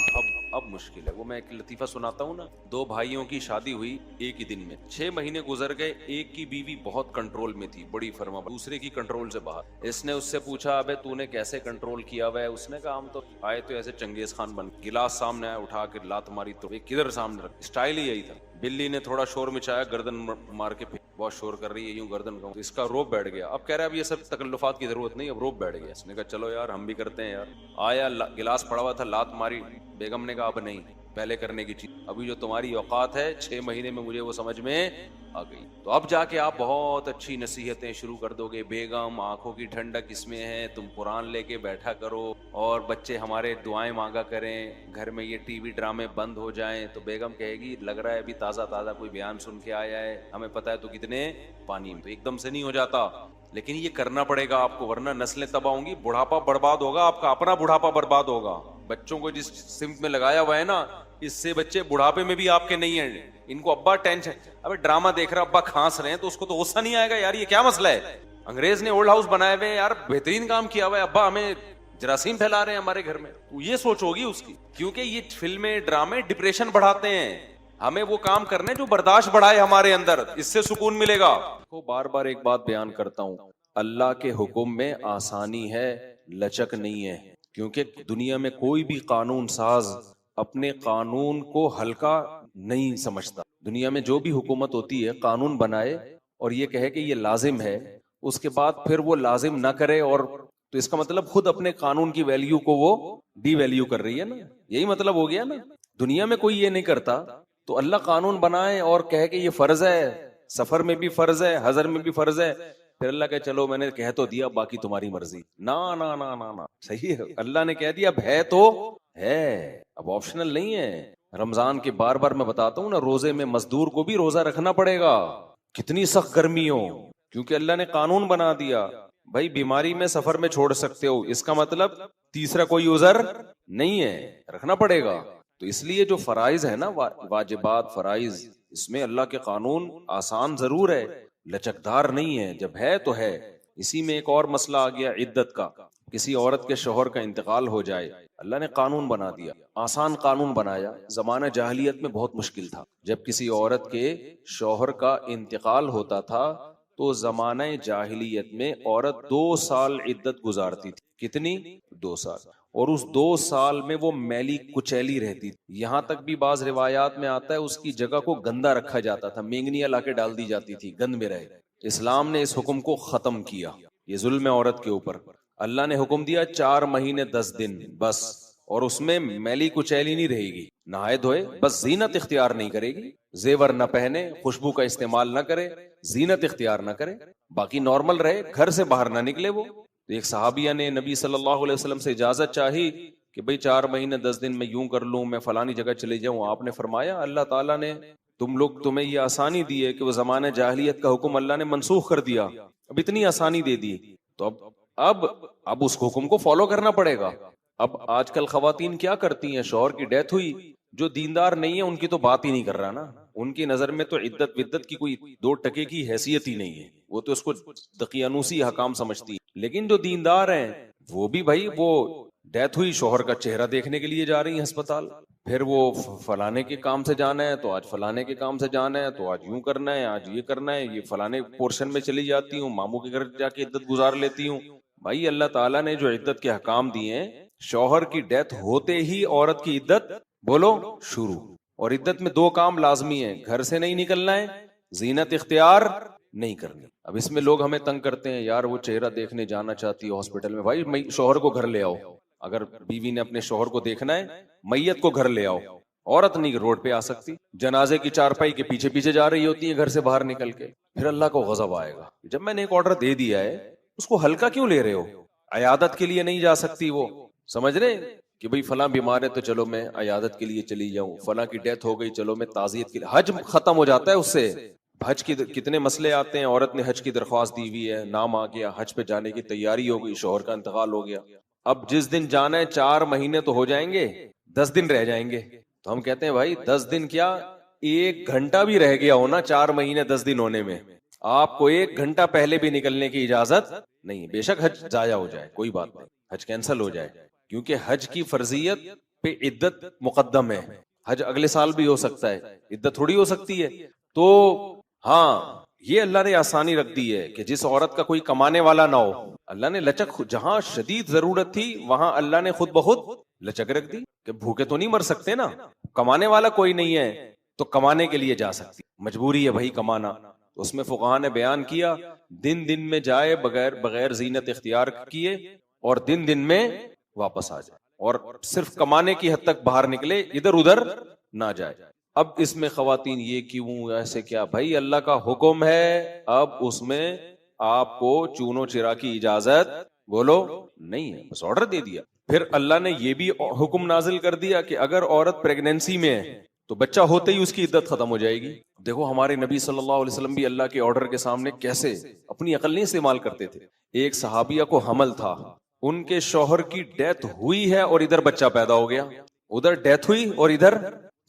S1: اب مشکل ہے. وہ میں ایک لطیفہ سناتا ہوں نا، 2 بھائیوں کی شادی ہوئی ایک ہی دن میں، 6 مہینے گزر گئے. ایک کی بیوی بہت کنٹرول میں تھی، بڑی فرما، دوسرے کی کنٹرول سے باہر. اس نے اس سے پوچھا ابے تو نے کیسے کنٹرول کیا ہوا ہے؟ اس نے کہا ہم تو آئے تو ایسے چنگیز خان بن، گلاس سامنے آیا اٹھا کے لات ماری تو کدھر سامنے رکھ. اسٹائل ہی یہی تھا. بلی نے تھوڑا شور مچایا، گردن مار کے بہت شور کر رہی ہے، یوں گردن کا، اس کا روب بیٹھ گیا. اب کہہ رہا ہے اب یہ سب تکلفات کی ضرورت نہیں، اب روب بیٹھ گیا. اس نے کہا چلو یار ہم بھی کرتے ہیں یار. آیا گلاس پڑا ہوا تھا، لات ماری. بیگم نے کہا اب نہیں، پہلے کرنے کی چیز، ابھی جو تمہاری اوقات ہے 6 مہینے میں مجھے وہ سمجھ میں آ گئی. تو اب جا کے آپ بہت اچھی نصیحتیں شروع کر دو گے. بیگم آنکھوں کی ٹھنڈک اس میں ہے، تم قرآن لے کے بیٹھا کرو اور بچے ہمارے دعائیں مانگا کریں، گھر میں یہ ٹی وی ڈرامے بند ہو جائیں. تو بیگم کہے گی لگ رہا ہے ابھی تازہ کوئی بیان سن کے آیا ہے، ہمیں پتہ ہے تو کتنے پانی میں. تو ایک دم سے نہیں ہو جاتا، لیکن یہ کرنا پڑے گا آپ کو، ورنہ نسلیں تباہ ہوں گی، بڑھاپا برباد ہوگا، آپ کا اپنا بڑھاپا برباد ہوگا. بچوں کو جس سمت میں لگایا ہوا ہے نا، اس سے بچے بڑھاپے میں بھی آپ کے نہیں ہیں. ان کو ابا ٹینشن، ابے ڈرامہ دیکھ رہا ابا کھانس رہے ہیں تو اس کو تو غصہ نہیں آئے گا یار یہ کیا مسئلہ ہے؟ انگریز نے اولڈ ہاؤس بنائے ہوئے یار، بہترین کام کیا ہوا ہے، ابا ہمیں جراثیم پھیلا رہے ہیں ہمارے گھر میں. یہ سوچ ہوگی اس کی، کیونکہ یہ فلمیں ڈرامے ڈپریشن بڑھاتے ہیں. ہمیں وہ کام کرنے جو برداشت بڑھائے ہمارے اندر، اس سے سکون ملے گا. کو بار بار ایک بات بیان کرتا ہوں، اللہ کے حکم میں آسانی ہے، لچک نہیں ہے. کیونکہ دنیا میں کوئی بھی قانون ساز اپنے قانون کو ہلکا نہیں سمجھتا. دنیا میں جو بھی حکومت ہوتی ہے قانون بنائے اور یہ کہے کہ یہ لازم ہے، اس کے بعد پھر وہ لازم نہ کرے، اور تو اس کا مطلب خود اپنے قانون کی ویلیو کو وہ ڈی ویلیو کر رہی ہے نا. یہی مطلب ہو گیا نا. دنیا میں کوئی یہ نہیں کرتا، تو اللہ قانون بنائے اور کہے کہ یہ فرض ہے، سفر میں بھی فرض ہے، حضر میں بھی فرض ہے، پھر اللہ کہ چلو میں نے کہہ تو دیا باقی تمہاری مرضی. نا نا نا نا نا، صحیح ہے، اللہ نے کہہ دیا اب ہے تو ہے، اب آپشنل نہیں ہے. رمضان کے بار بار میں بتاتا ہوں نا، روزے میں مزدور کو بھی روزہ رکھنا پڑے گا، کتنی سخت گرمی ہو، کیونکہ اللہ نے قانون بنا دیا. بھائی بیماری میں سفر میں چھوڑ سکتے ہو، اس کا مطلب تیسرا کوئی عذر نہیں ہے، رکھنا پڑے گا. تو اس لیے جو فرائض ہے نا، واجبات فرائض، اس میں اللہ کے قانون آسان ضرور ہے، لچکدار نہیں ہے. جب ہے تو ہے. اسی میں ایک اور مسئلہ آ گیا عدت کا. کسی عورت کے شوہر کا انتقال ہو جائے، اللہ نے قانون بنا دیا، آسان قانون بنایا. زمانہ جاہلیت میں بہت مشکل تھا. جب کسی عورت کے شوہر کا انتقال ہوتا تھا تو زمانہ جاہلیت میں عورت 2 سال عدت گزارتی تھی. کتنی؟ 2 سال. اور اس 2 سال میں وہ میلی کچیلی رہتی تھی. یہاں تک بھی بعض روایات میں آتا ہے اس کی جگہ کو گندا رکھا جاتا تھا، مینگنیاں لا کے ڈال دی جاتی تھی گند میں رہے. اسلام نے اس حکم کو ختم کیا، یہ ظلم ہے عورت کے اوپر. اللہ نے حکم دیا 4 مہینے 10 دن بس، اور اس میں میلی کچیلی نہیں رہے گی، نہائے دھوئے، بس زینت اختیار نہیں کرے گی، زیور نہ پہنے، خوشبو کا استعمال نہ کرے، زینت اختیار نہ کرے، باقی نارمل رہے، گھر سے باہر نہ نکلے. وہ ایک صحابیہ نے نبی صلی اللہ علیہ وسلم سے اجازت چاہی کہ بھئی 4 مہینے 10 دن میں یوں کر لوں، میں فلانی جگہ چلے جاؤں. آپ نے فرمایا اللہ تعالیٰ نے تمہیں یہ آسانی دی ہے کہ وہ زمانہ جاہلیت کا حکم اللہ نے منسوخ کر دیا، اب اتنی آسانی دے دی، تو اب اس حکم کو فالو کرنا پڑے گا. اب آج کل خواتین کیا کرتی ہیں، شوہر کی ڈیتھ ہوئی، جو دیندار نہیں ہے ان کی تو بات ہی نہیں کر رہا نا، ان کی نظر میں تو عدت ودت کی کوئی 2 ٹکے کی حیثیت ہی نہیں ہے، وہ تو اس کو دقیانوسی حکام سمجھتی ہے. لیکن جو دیندار ہیں وہ بھی بھائی، وہ ڈیتھ ہوئی، شوہر کا چہرہ دیکھنے کے لیے جا رہی ہیں ہسپتال، پھر وہ فلانے کے کام سے جانا ہے تو آج فلانے کے کام سے جانا ہے، تو آج یوں کرنا ہے، آج یہ کرنا ہے، یہ فلانے پورشن میں چلی جاتی ہوں، ماموں کے گھر جا کے عدت گزار لیتی ہوں. بھائی اللہ تعالیٰ نے جو عدت کے حکام دیے ہیں، شوہر کی ڈیتھ ہوتے ہی عورت کی عدت بولو شروع. اور عدت میں 2 کام لازمی ہیں، گھر سے نہیں نکلنا ہے، زینت اختیار نہیں کرنی. اب اس میں لوگ ہمیں تنگ کرتے ہیں، یار وہ چہرہ دیکھنے جانا چاہتی ہے ہاسپٹل میں. بھائی شوہر کو گھر لے آؤ، اگر بیوی نے اپنے شوہر کو دیکھنا ہے میت کو گھر لے آؤ. عورت نہیں روڈ پہ آ سکتی، جنازے کی چارپائی کے پیچھے پیچھے جا رہی ہوتی ہے گھر سے باہر نکل کے، پھر اللہ کو غضب آئے گا. جب میں نے ایک آرڈر دے دیا ہے اس کو ہلکا کیوں لے رہے ہو؟ عیادت کے لیے نہیں جا سکتی، وہ سمجھ رہے کہ بھئی فلاں بیمار ہے تو چلو میں عیادت کے لیے چلی جاؤں، فلاں کی ڈیتھ ہو گئی چلو میں تعزیت کے لیے. حج ختم ہو جاتا ہے اس سے. حج کی کتنے مسئلے آتے ہیں، عورت نے حج کی درخواست دی ہوئی ہے، نام آ گیا، حج پہ جانے کی تیاری ہو گئی، شوہر کا انتقال ہو گیا، اب جس دن جانا ہے 4 مہینے تو ہو جائیں گے، 10 دن رہ جائیں گے. تو ہم کہتے ہیں بھائی 10 دن کیا، 1 گھنٹہ بھی رہ گیا ہونا 4 مہینے 10 دن ہونے میں، آپ کو 1 گھنٹہ پہلے بھی نکلنے کی اجازت نہیں. بے شک حج ضائع ہو جائے کوئی بات نہیں، حج کینسل ہو جائے، کیونکہ حج کی فرضیت پہ عدت مقدم ہے. حج اگلے سال بھی ہو سکتا ہے، عدت تھوڑی ہو سکتی ہے. تو ہاں یہ اللہ نے آسانی رکھ دی ہے کہ جس عورت کا کوئی کمانے والا نہ ہو، اللہ نے لچک، جہاں شدید ضرورت تھی وہاں اللہ نے خود بخود لچک رکھ دی کہ بھوکے تو نہیں مر سکتے نا، کمانے والا کوئی نہیں ہے تو کمانے کے لیے جا سکتی، مجبوری ہے بھائی کمانا. تو اس میں فقہاء نے بیان کیا دن میں جائے بغیر زینت اختیار کیے، اور دن میں واپس آ جائے، اور صرف کمانے کی حد تک باہر نکلے، ادھر ادھر نہ جائے. اب اس میں خواتین یہ کیوں ایسے کیا، بھائی اللہ کا حکم ہے، اب اس میں آپ کو چونو چرا کی اجازت بولو نہیں ہے، بس آرڈر دے دیا. پھر اللہ نے یہ بھی حکم نازل کر دیا کہ اگر عورت پریگنینسی میں ہے تو بچہ ہوتے ہی اس کی عدت ختم ہو جائے گی. دیکھو ہمارے نبی صلی اللہ علیہ وسلم بھی اللہ کے آرڈر کے سامنے کیسے اپنی عقل نہیں استعمال کرتے تھے. ایک صحابیہ کو حمل تھا، ان کے شوہر کی ڈیتھ ہوئی ہے اور ادھر بچہ پیدا ہو گیا، ادھر ڈیتھ ہوئی اور ادھر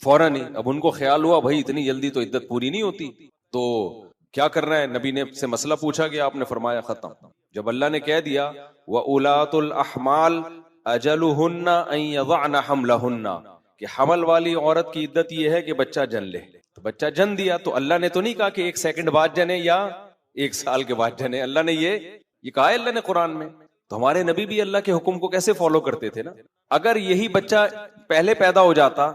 S1: فوراً ہی. اب ان کو خیال ہوا بھائی اتنی جلدی تو عدت پوری نہیں ہوتی، تو کیا کرنا ہے، نبی نے سے مسئلہ پوچھا گیا، آپ نے فرمایا ختم. جب اللہ نے کہہ دیا وَأُولَاتُ الْأَحْمَالِ أَجَلُهُنَّ أَن يَضَعْنَ حَمْلَهُنَّ، کہ حمل والی عورت کی عدت یہ ہے کہ بچہ جن لے. تو بچہ جن دیا تو اللہ نے تو نہیں کہا کہ 1 سیکنڈ بعد جنے یا 1 سال کے بعد جنے، اللہ نے یہ کہا ہے اللہ نے قرآن میں. تو ہمارے نبی بھی اللہ کے حکم کو کیسے فالو کرتے تھے نا. اگر یہی بچہ پہلے پیدا ہو جاتا،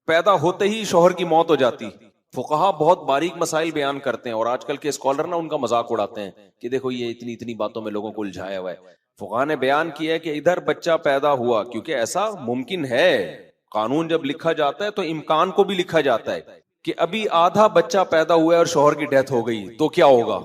S1: پیدا ہوتے ہی شوہر کی موت ہو جاتی. فقہا بہت باریک مسائل بیان کرتے ہیں، اور آج کل کے اسکالر نا ان کا مذاق اڑاتے ہیں کہ دیکھو یہ اتنی باتوں میں لوگوں کو الجھایا ہوا ہے. فقہا نے بیان کیا ہے کہ ادھر بچہ پیدا ہوا، کیونکہ ایسا ممکن ہے، قانون جب لکھا جاتا ہے تو امکان کو بھی لکھا جاتا ہے کہ ابھی آدھا بچہ پیدا ہوا ہے اور شوہر کی ڈیتھ ہو گئی تو کیا ہوگا.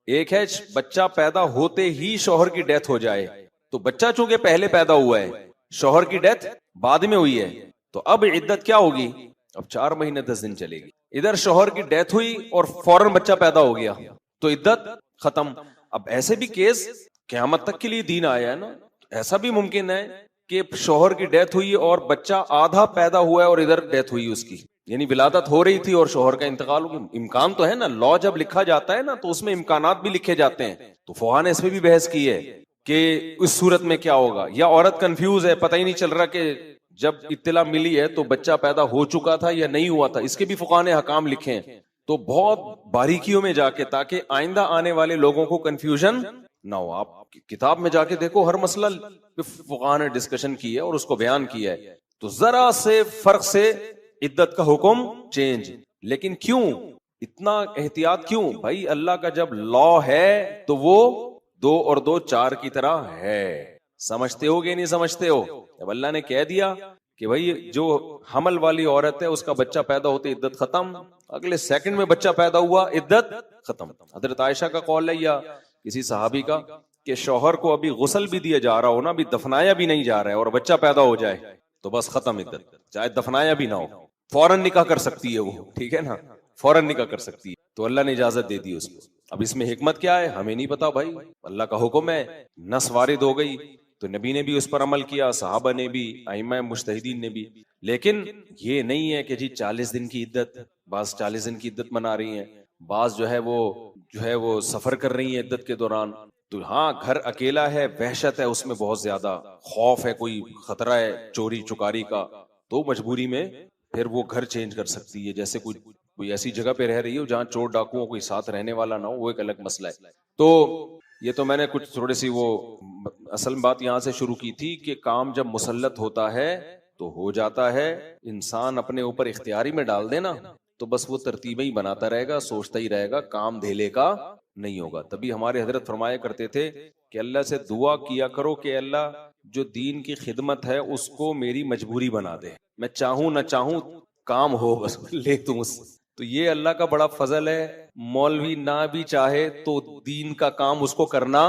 S1: ایک ہے بچہ پیدا ہوتے ہی شوہر کی ڈیتھ ہو جائے، تو بچہ چونکہ پہلے پیدا ہوا ہے، شوہر کی ڈیتھ بعد میں ہوئی ہے، تو اب عدت کیا ہوگی، اب 4 مہینے 10 دن چلے گی. ادھر شوہر کی ڈیتھ ہوئی اور فوراً بچہ پیدا ہو گیا تو عدت ختم. اب ایسے بھی کیس قیامت تک کے لیے دین آیا ہے نا، ایسا بھی ممکن ہے کہ شوہر کی ڈیتھ ہوئی اور بچہ آدھا پیدا ہوا ہے اور ادھر ڈیتھ ہوئی اس کی، یعنی ولادت ہو رہی تھی اور شوہر کا انتقال ہو گیا. امکان تو ہے نا، لا جب لکھا جاتا ہے نا تو اس میں امکانات بھی لکھے جاتے ہیں. تو فقہا نے اس پہ بھی بحث کی ہے کہ اس صورت میں کیا ہوگا، یا عورت کنفیوز ہے، پتہ ہی نہیں چل رہا کہ جب اطلاع ملی ہے تو بچہ پیدا ہو چکا تھا یا نہیں ہوا تھا. اس کے بھی فقہا نے حکام لکھے ہیں، تو بہت باریکیوں میں جا کے، تاکہ آئندہ آنے والے لوگوں کو کنفیوژن نہ ہو. آپ کتاب میں جا کے دیکھو، ہر مسئلہ فقہا نے ڈسکشن کی ہے اور اس کو بیان کیا ہے. تو ذرا سے فرق سے عدت کا حکم چینج. لیکن کیوں؟ اتنا احتیاط کیوں بھائی؟ اللہ کا جب لا ہے تو وہ 2 اور 2 4 کی طرح ہے. سمجھتے ہو کہ نہیں سمجھتے ہو؟ جب اللہ نے کہہ دیا کہ بھائی جو حمل والی عورت ہے اس کا بچہ پیدا ہوتے عدت ختم، اگلے سیکنڈ میں بچہ پیدا ہوا عدت ختم. حضرت عائشہ کا قول ہے یا کسی صحابی کا کہ شوہر کو ابھی غسل بھی دیا جا رہا ہو نا، ابھی دفنایا بھی نہیں جا رہا ہے اور بچہ پیدا ہو جائے تو بس ختم عدت، چاہے دفنایا بھی نہ ہو، فوراً نکاح کر سکتی ہے وہ، ٹھیک ہے نا، فوراً نکاح کر سکتی ہے. تو اللہ نے اجازت دے دی اس کو. اب اس میں حکمت کیا ہے ہمیں نہیں پتا بھائی، اللہ کا حکم ہے، نص وارد ہو گئی تو نبی نے بھی اس پر عمل کیا، صحابہ نے بھی، ائمہ مجتہدین نے بھی. لیکن یہ نہیں ہے کہ جی 40 دن کی عدت، بعض 40 دن کی عدت منا رہی ہیں، بعض جو ہے وہ سفر کر رہی ہیں عدت کے دوران. تو ہاں گھر اکیلا ہے، وحشت ہے اس میں بہت زیادہ، خوف ہے، کوئی خطرہ ہے چوری چکاری کا، تو مجبوری میں پھر وہ گھر چینج کر سکتی ہے. جیسے کوئی ایسی جگہ پہ رہ رہی ہو جہاں چور ڈاکوؤں کوئی ساتھ رہنے والا نہ ہو، وہ ایک الگ مسئلہ ہے. تو یہ تو میں نے کچھ تھوڑی سی وہ اصل بات یہاں سے شروع کی تھی کہ کام جب مسلط ہوتا ہے تو ہو جاتا ہے، انسان اپنے اوپر اختیاری میں ڈال دینا تو بس وہ ترتیبیں ہی بناتا رہے گا، سوچتا ہی رہے گا، کام دھیلے کا نہیں ہوگا. تبھی ہمارے حضرت فرمایا کرتے تھے کہ اللہ سے دعا کیا کرو کہ اللہ جو دین کی خدمت ہے اس کو میری مجبوری بنا دے، میں چاہوں نہ چاہوں کام ہو بس لے تم اس. تو یہ اللہ کا بڑا فضل ہے، مولوی نہ بھی چاہے تو دین کا کام اس کو کرنا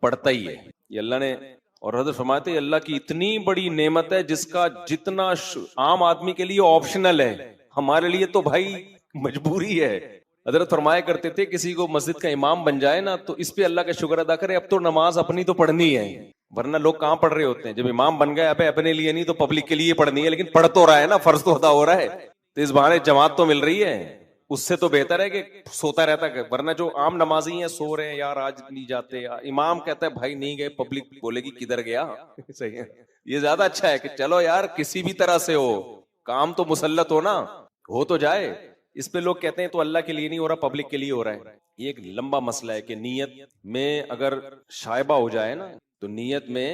S1: پڑتا ہی ہے. یہ اللہ نے، اور حضرت فرماتے ہیں اللہ کی اتنی بڑی نعمت ہے جس کا جتنا عام آدمی کے لیے آپشنل ہے، ہمارے لیے تو بھائی مجبوری ہے. حضرت فرمایا کرتے تھے کسی کو مسجد کا امام بن جائے نا تو اس پہ اللہ کا شکر ادا کرے، اب تو نماز اپنی تو پڑھنی ہے، ورنہ لوگ کہاں پڑھ رہے ہوتے ہیں. جب امام بن گئے ابے اپنے لیے نہیں تو پبلک کے لیے پڑھنی ہے، لیکن پڑھ تو رہا ہے نا، فرض تو ادا ہو رہا ہے، تو اس بہانے جماعت تو مل رہی ہے. اس سے تو بہتر ہے کہ سوتا رہتا ہے، ورنہ جو عام نمازی ہیں سو رہے ہیں، یار آج نہیں جاتے، امام کہتا ہے بھائی نہیں گئے، پبلک بولے گی کدھر گیا. صحیح ہے، یہ زیادہ اچھا ہے کہ چلو یار کسی بھی طرح سے ہو کام تو مسلط ہو نا، ہو تو جائے. اس پہ لوگ کہتے ہیں تو اللہ کے لیے نہیں ہو رہا، پبلک کے لیے ہو رہا ہے. یہ ایک لمبا مسئلہ ہے کہ نیت میں اگر شائبہ ہو جائے نا تو نیت میں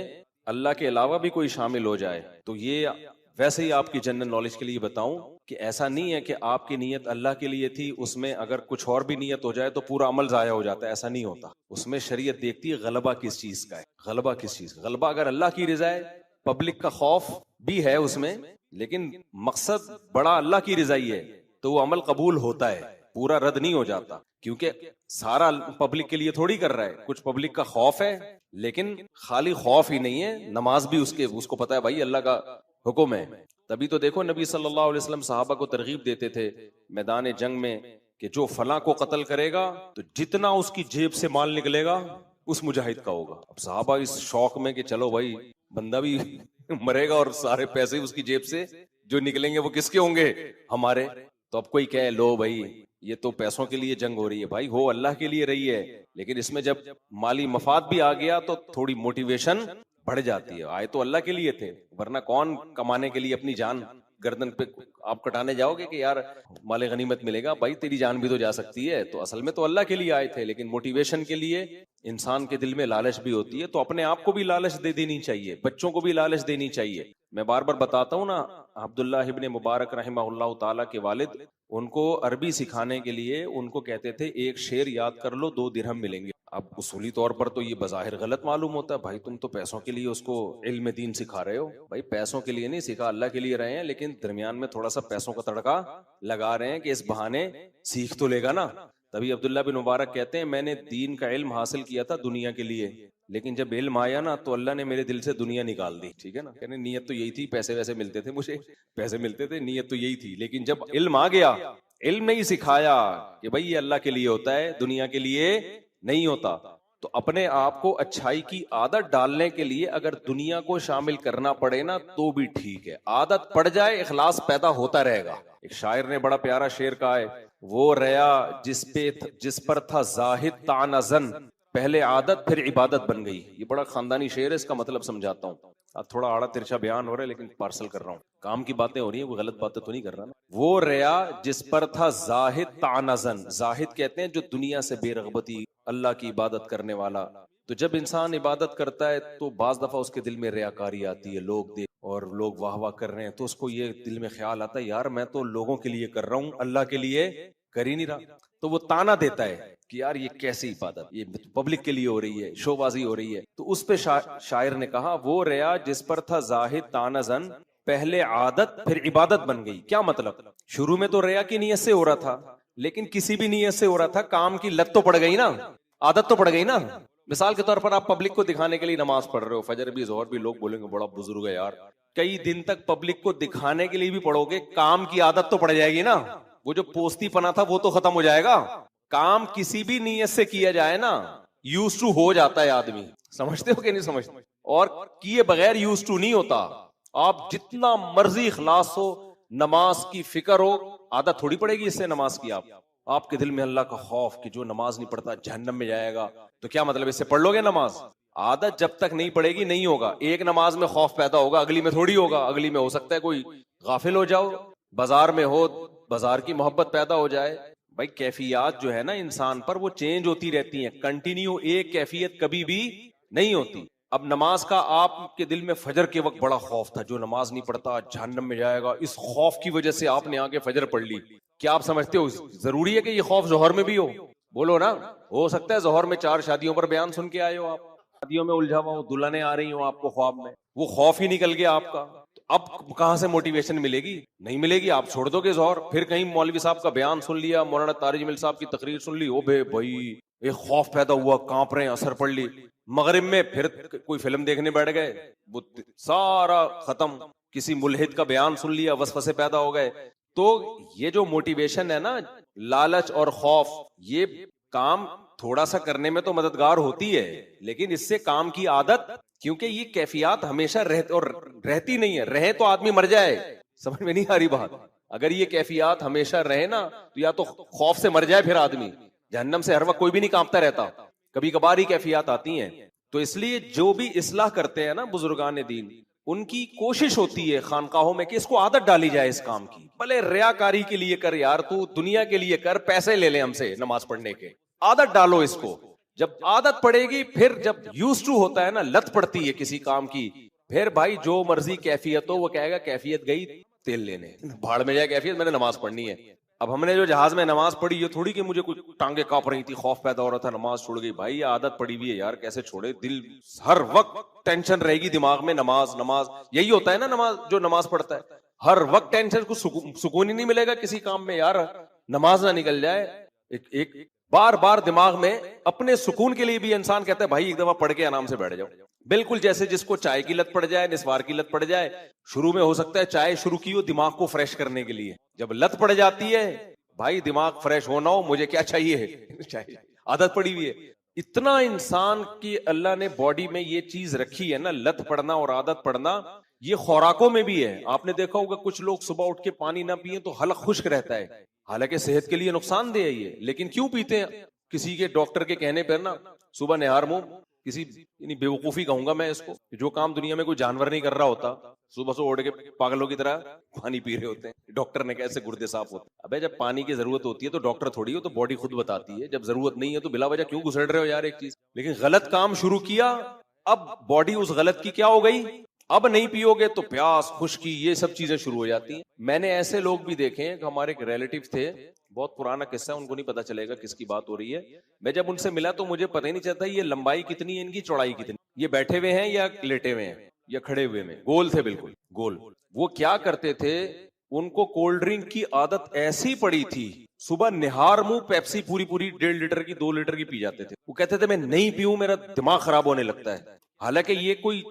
S1: اللہ کے علاوہ بھی کوئی شامل ہو جائے تو یہ ویسے ہی آپ کی جنرل نالج کے لیے بتاؤں کہ ایسا نہیں ہے کہ آپ کی نیت اللہ کے لیے تھی، اس میں اگر کچھ اور بھی نیت ہو جائے تو پورا عمل ضائع ہو جاتا ہے، ایسا نہیں ہوتا. اس میں شریعت دیکھتی ہے غلبہ کس چیز کا ہے، غلبہ کس چیز. غلبہ اگر اللہ کی رضا ہے، پبلک کا خوف بھی ہے اس میں، لیکن مقصد بڑا اللہ کی رضا ہی ہے تو وہ عمل قبول ہوتا ہے، پورا رد نہیں ہو جاتا. کیونکہ سارا پبلک کے لیے تھوڑی کر رہا ہے، کچھ پبلک کا خوف ہے، لیکن خالی خوف ہی نہیں ہے، نماز بھی اس کو پتا ہے بھائی اللہ کا حکم ہے. تبھی تو دیکھو نبی صلی اللہ علیہ وسلم صحابہ کو ترغیب دیتے تھے میدان جنگ میں کہ جو فلاں کو قتل کرے گا تو جتنا اس کی جیب سے مال نکلے گا اس مجاہد کا ہوگا. اب صحابہ اس شوق میں کہ چلو بھائی بندہ بھی مرے گا اور سارے پیسے اس کی جیب سے جو نکلیں گے وہ کس کے ہوں گے؟ ہمارے. تو اب کوئی کہے لو بھائی یہ تو پیسوں کے لیے جنگ ہو رہی ہے، بھائی ہو اللہ کے لیے رہی ہے، لیکن اس میں جب مالی مفاد بھی آ گیا تو تھوڑی موٹیویشن بڑھ جاتی ہے. آئے تو اللہ کے لیے تھے، ورنہ کون کمانے کے لیے اپنی جان گردن پہ آپ کٹانے جاؤ گے کہ یار مال غنیمت ملے گا؟ بھائی تیری جان بھی تو جا سکتی ہے. تو اصل میں تو اللہ کے لیے آئے تھے، لیکن موٹیویشن کے لیے انسان کے دل میں لالچ بھی ہوتی ہے، تو اپنے آپ کو بھی لالچ دے دینی چاہیے، بچوں کو بھی لالچ دینی چاہیے. میں بار بار بتاتا ہوں نا، عبداللہ ابن مبارک رحمہ اللہ تعالیٰ کے والد ان کو عربی سکھانے کے لیے ان کو کہتے تھے ایک شعر یاد کر لو 2 درہم ملیں گے. اب اصولی طور پر تو یہ بظاہر غلط معلوم ہوتا ہے، بھائی تم تو پیسوں کے لیے اس کو علم دین سکھا رہے ہو. بھائی پیسوں کے لیے نہیں سکھا، اللہ کے لیے رہے ہیں، لیکن درمیان میں تھوڑا سا پیسوں کا تڑکا لگا رہے ہیں کہ اس بہانے سیکھ تو لے گا نا. تبھی عبداللہ بن مبارک کہتے ہیں میں نے دین کا علم حاصل کیا تھا دنیا کے لیے، لیکن جب علم آیا نا تو اللہ نے میرے دل سے دنیا نکال دی. ٹھیک ہے نا، کہنے نیت تو یہی تھی، پیسے ویسے ملتے تھے، مجھے پیسے ملتے تھے، نیت تو یہی تھی، لیکن جب علم آ گیا، علم نے ہی سکھایا کہ بھائی یہ اللہ کے لیے ہوتا ہے، دنیا کے لیے نہیں ہوتا. تو اپنے آپ کو اچھائی کی عادت ڈالنے کے لیے اگر دنیا کو شامل کرنا پڑے نا تو بھی ٹھیک ہے، عادت پڑ جائے اخلاص پیدا ہوتا رہے گا. ایک شاعر نے بڑا پیارا شعر کہا ہے، وہ ریا جس پر تھا زاہد طعنہ زن، پہلے عادت پھر عبادت بن گئی. یہ بڑا خاندانی شعر ہے، اس کا مطلب سمجھاتا ہوں. اب تھوڑا آڑا ترچھا بیان ہو رہا ہے لیکن پارسل کر رہا ہوں، کام کی باتیں ہو رہی ہیں، کوئی غلط باتیں تو نہیں کر رہا نا. وہ ریا جس پر تھا زاہد طعنہ زن، زاہد کہتے ہیں جو دنیا سے بے رغبتی، اللہ کی عبادت کرنے والا. تو جب انسان عبادت کرتا ہے تو بعض دفعہ اس کے دل میں ریاکاری آتی ہے، لوگ دیکھ اور لوگ واہ واہ کر رہے ہیں تو اس کو یہ دل میں خیال آتا ہے یار میں تو لوگوں کے لیے کر رہا ہوں، اللہ کے لیے
S2: کر ہی نہیں رہا. تو وہ تانا دیتا ہے کہ یار یہ کیسی عبادت, یہ پبلک کے لیے ہو رہی ہے, شو بازی ہو رہی ہے. تو اس پہ شاعر نے کہا وہ ریا جس پر تھا زاہد تانا زن, پہلے عادت پھر عبادت بن گئی. کیا مطلب؟ شروع میں تو ریا کی نیت سے ہو رہا تھا, لیکن کسی بھی نیت سے ہو رہا تھا, کام کی لت تو پڑ گئی نا, عادت تو پڑ گئی نا. مثال کے طور پر آپ پبلک کو دکھانے کے لیے نماز پڑھ رہے ہو, فجر بھی ظہر بھی, لوگ بولیں گے بڑا بزرگ ہے یار. کئی دن تک پبلک کو دکھانے کے لیے بھی پڑھو گے, کام کی عادت تو پڑ جائے گی نا. وہ جو پوستی پنا تھا وہ تو ختم ہو جائے گا. کام کسی بھی نیت سے کیا جائے نا, یوز ٹو ہو جاتا ہے آدمی. سمجھتے ہو کہ نہیں سمجھتے؟ اور کیے بغیر یوز ٹو نہیں ہوتا. آپ جتنا مرضی اخلاص ہو, نماز کی فکر ہو, عادت تھوڑی پڑے گی اس سے نماز کی. آپ کے دل میں اللہ کا خوف کہ جو نماز نہیں پڑھتا جہنم میں جائے گا, تو کیا مطلب اس سے پڑھ لو گے نماز؟ عادت جب تک نہیں پڑے گی نہیں ہوگا. ایک نماز میں خوف پیدا ہوگا, اگلی میں تھوڑی ہوگا. اگلی میں ہو سکتا ہے کوئی غافل ہو جاؤ, بازار میں ہو, بازار کی محبت پیدا ہو جائے. بھائی کیفیات جو ہے نا انسان پر وہ چینج ہوتی رہتی ہیں, کنٹینیو ایک کیفیت کبھی بھی نہیں ہوتی. اب نماز کا آپ کے دل میں فجر کے وقت بڑا خوف تھا, جو نماز نہیں پڑھتا جہنم میں جائے گا. اس خوف کی وجہ سے آپ نے آگے فجر پڑھ لی. کیا آپ سمجھتے ہو ضروری ہے کہ یہ خوف ظہر میں بھی ہو؟ بولو نا. ہو سکتا ہے ظہر میں 4 شادیوں پر بیان سن کے آئے ہو, آپ شادیوں میں الجھا ہوا ہو, دلہنیں آ رہی ہوں آپ کو خواب میں, وہ خوف ہی نکل گیا آپ کا. اب کہاں سے موٹیویشن ملے گی؟ نہیں ملے گی. آپ چھوڑ دو گے ظہر, پھر کہیں مولوی صاحب کا بیان سن لیا, مولانا طارق جمیل صاحب کی تقریر سن لی, او بے بھائی ایک خوف پیدا ہوا, کانپ رہے ہیں, اثر پڑ لی. مغرب میں پھر کوئی فلم دیکھنے بیٹھ گئے, وہ سارا ختم. کسی ملحد کا بیان سن لیا, وسوسے پیدا ہو گئے. تو یہ جو موٹیویشن ہے نا, لالچ اور خوف, یہ کام تھوڑا سا کرنے میں تو مددگار ہوتی ہے, لیکن اس سے کام کی عادت, کیونکہ یہ کیفیات ہمیشہ رہتی نہیں ہے. رہے تو آدمی مر جائے. سمجھ میں نہیں آ رہی بات؟ اگر یہ کیفیات ہمیشہ رہے نا تو یا تو خوف سے مر جائے پھر آدمی. جہنم سے ہر وقت کوئی بھی نہیں کانپتا رہتا, کبھی کبھار ہی کیفیات آتی ہیں. تو اس لیے جو بھی اصلاح کرتے ہیں نا بزرگان دین, ان کی کوشش ہوتی ہے خانقاہوں میں کہ اس کو عادت ڈالی جائے اس کام کی. بھلے ریاکاری کے لیے کر یار, تو دنیا کے لیے کر, پیسے لے لیں ہم سے نماز پڑھنے کے, عادت ڈالو اس کو. جب عادت پڑے گی, پھر جب یوز ٹو ہوتا ہے نا, لت پڑتی ہے کسی کام کی, پھر بھائی جو مرضی کیفیت ہو, وہ کہے گا کیفیت گئی تیل لینے, بھاڑ میں جائے کیفیت, میں نے نماز پڑھنی ہے. اب ہم نے جو جہاز میں نماز پڑھی, یہ تھوڑی کہ مجھے کچھ ٹانگیں کانپ رہی تھی, خوف پیدا ہو رہا تھا, نماز چھوڑ گئی. بھائی عادت پڑی ہوئی ہے یار, کیسے چھوڑے؟ دل ہر وقت ٹینشن رہے گی دماغ میں, نماز نماز. یہی ہوتا ہے نا نماز, جو نماز پڑھتا ہے ہر وقت ٹینشن, کو سکون ہی نہیں ملے گا کسی کام میں یار, نماز نہ نکل جائے. ایک بار بار دماغ میں اپنے سکون کے لیے بھی انسان کہتا ہے بھائی ایک دفعہ پڑھ کے آرام سے بیٹھ جاؤ. بالکل جیسے جس کو چائے کی لت پڑ جائے, نسوار کی لت پڑ جائے. شروع میں ہو سکتا ہے چائے شروع کی ہو دماغ کو فریش کرنے کے لیے, جب لت پڑ جاتی ہے بھائی دماغ فریش ہونا ہو, مجھے کیا چاہیے؟ چاہیے. عادت پڑی ہوئی ہے. اتنا انسان کی اللہ نے باڈی میں یہ چیز رکھی ہے نا, لت پڑنا اور عادت پڑنا, یہ خوراکوں میں بھی ہے. آپ نے دیکھا ہوگا کچھ لوگ صبح اٹھ کے پانی نہ پیئیں تو حلق خشک رہتا ہے, حالانکہ صحت کے لیے نقصان دہ ہے یہ, لیکن کیوں پیتے ہیں؟ کسی کے ڈاکٹر کے کہنے پر نا, صبح نہار منہ, کسی بیوقوفی کہوں گا میں اس کو, جو کام دنیا میں کوئی جانور نہیں کر رہا ہوتا, صبح سے اٹھ کے پاگلوں کی طرح پانی پی رہے ہوتے ہیں. ڈاکٹر نے کیسے گردے صاف ہوتے ہیں؟ ابے جب پانی کی ضرورت ہوتی ہے تو ڈاکٹر تھوڑی ہو, تو باڈی خود بتاتی ہے. جب ضرورت نہیں ہے تو بلا وجہ کیوں گھسڑ رہے ہو یار ایک چیز. لیکن غلط کام شروع کیا, اب باڈی اس غلط کی کیا ہو گئی, اب نہیں پیو گے تو پیاس, خشکی, یہ سب چیزیں شروع ہو جاتی ہیں. میں نے ایسے لوگ بھی دیکھے ہیں کہ ہمارے ایک ریلیٹیو تھے, بہت پرانا قصہ ہے, ان کو نہیں پتا چلے گا کس کی بات ہو رہی ہے. میں جب ان سے ملا تو مجھے پتہ ہی نہیں چلتا یہ لمبائی کتنی ہے, ان کی چوڑائی کتنی. یہ بیٹھے ہوئے ہیں یا لیٹے ہوئے ہیں یا کھڑے ہوئے میں, گول تھے بالکل گول. وہ کیا کرتے تھے, ان کو کولڈ ڈرنک کی عادت ایسی پڑی تھی, صبح نہار منہ پیپسی پوری 1.5 لیٹر کی 2 لیٹر کی پی جاتے تھے. وہ کہتے تھے میں نہیں پیوں میرا دماغ خراب ہونے لگتا ہے. حالانکہ یہ کوئی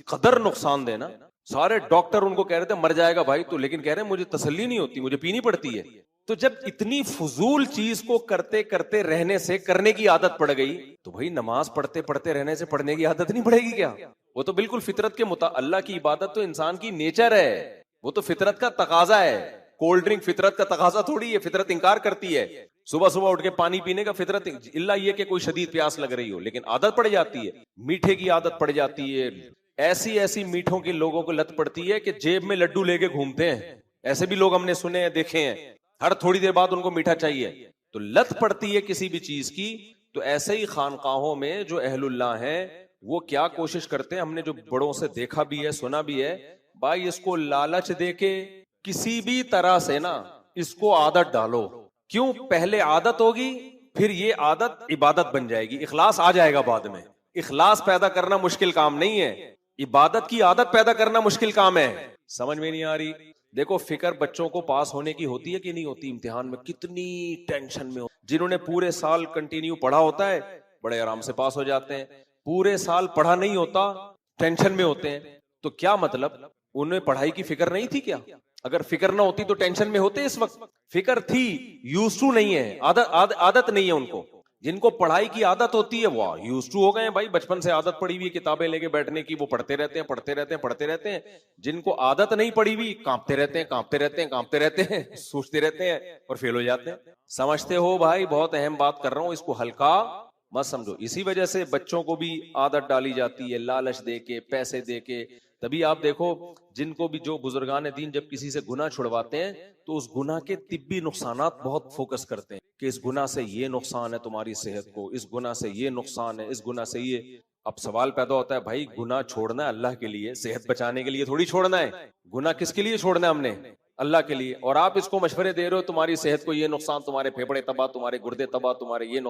S2: قدر نقصان دہ نا. سارے ڈاکٹر ان کو کہہ رہے تھے مر جائے گا بھائی, تو لیکن کہہ رہے ہیں مجھے تسلی نہیں ہوتی, مجھے پینی پڑتی ہے. تو جب اتنی فضول چیز کو کرتے کرتے رہنے سے کرنے کی عادت پڑ گئی, تو بھائی نماز پڑھتے پڑھتے رہنے سے پڑھنے کی عادت نہیں پڑے گی کیا؟ وہ تو بالکل فطرت کے اللہ کی عبادت تو انسان کی نیچر ہے, وہ تو فطرت کا تقاضا ہے. کولڈ ڈرنک فطرت کا تقاضا تھوڑی ہے, فطرت انکار کرتی ہے صبح صبح اٹھ کے پانی پینے کا. فطرت اللہ یہ کہ کوئی شدید پیاس لگ رہی ہو, لیکن عادت پڑ جاتی ہے, میٹھے کی عادت پڑ جاتی ہے. ایسی میٹھوں کی لوگوں کو لت پڑتی ہے کہ جیب میں لڈو لے کے گھومتے ہیں. ایسے بھی لوگ ہم نے سنے ہیں, دیکھے ہیں, ہر تھوڑی دیر بعد ان کو میٹھا چاہیے. تو لت پڑتی ہے کسی بھی چیز کی. تو ایسے ہی خانقاہوں میں جو اہل اللہ ہیں وہ کیا کوشش کرتے ہیں, ہم نے جو بڑوں سے دیکھا بھی ہے سنا بھی ہے, بھائی اس کو لالچ دے کے کسی بھی طرح سے نا اس کو عادت ڈالو. کیوں؟ پہلے عادت ہوگی، پھر یہ عادت عبادت بن جائے گی، اخلاص آ جائے گا بعد میں. اخلاص پیدا کرنا مشکل کام نہیں ہے، عبادت کی عادت پیدا کرنا مشکل کام ہے. سمجھ میں نہیں آ رہی؟ دیکھو فکر بچوں کو پاس ہونے کی ہوتی ہے کہ نہیں ہوتی؟ امتحان میں کتنی ٹینشن میں جنہوں نے پورے سال کنٹینیو پڑھا ہوتا ہے بڑے آرام سے پاس ہو جاتے ہیں، پورے سال پڑھا نہیں ہوتا ٹینشن میں ہوتے ہیں. تو کیا مطلب؟ انہیں پڑھائی کی فکر نہیں تھی کیا؟ اگر فکر نہ ہوتی تو ٹینشن میں ہوتے اس وقت؟ فکر تھی، یوز ٹو نہیں ہے، عادت نہیں ہے ان کو. جن کو پڑھائی کی عادت ہوتی ہے وہ یوز ٹو ہو گئے ہیں بھائی، بچپن سے عادت پڑی ہوئی کتابیں لے کے بیٹھنے کی، وہ پڑھتے رہتے ہیں. جن کو عادت نہیں پڑی ہوئی کانپتے رہتے ہیں سوچتے رہتے ہیں اور فیل ہو جاتے ہیں. سمجھتے ہو بھائی؟ بہت اہم بات کر رہا ہوں، اس کو ہلکا مت سمجھو. اسی وجہ سے بچوں کو بھی عادت ڈالی جاتی ہے لالچ دے کے، پیسے دے کے. تبھی آپ دیکھو جن کو بھی جو بزرگان دین جب کسی سے گناہ چھڑواتے ہیں تو اس گناہ کے طبی نقصانات بہت فوکس کرتے ہیں کہ اس گناہ سے یہ نقصان ہے تمہاری صحت کو، اس گناہ سے یہ نقصان ہے، اس گناہ سے یہ. اب سوال پیدا ہوتا ہے بھائی گناہ چھوڑنا ہے اللہ کے لیے، صحت بچانے کے لیے تھوڑی چھوڑنا ہے. گناہ کس کے لیے چھوڑنا ہے ہم نے؟ اللہ کے لیے. اور آپ اس کو مشورے دے رہے ہو تمہاری صحت کو یہ نقصان، تمہارے پھیپڑے تباہ، تمہارے گردے تباہ، تمہارے یہ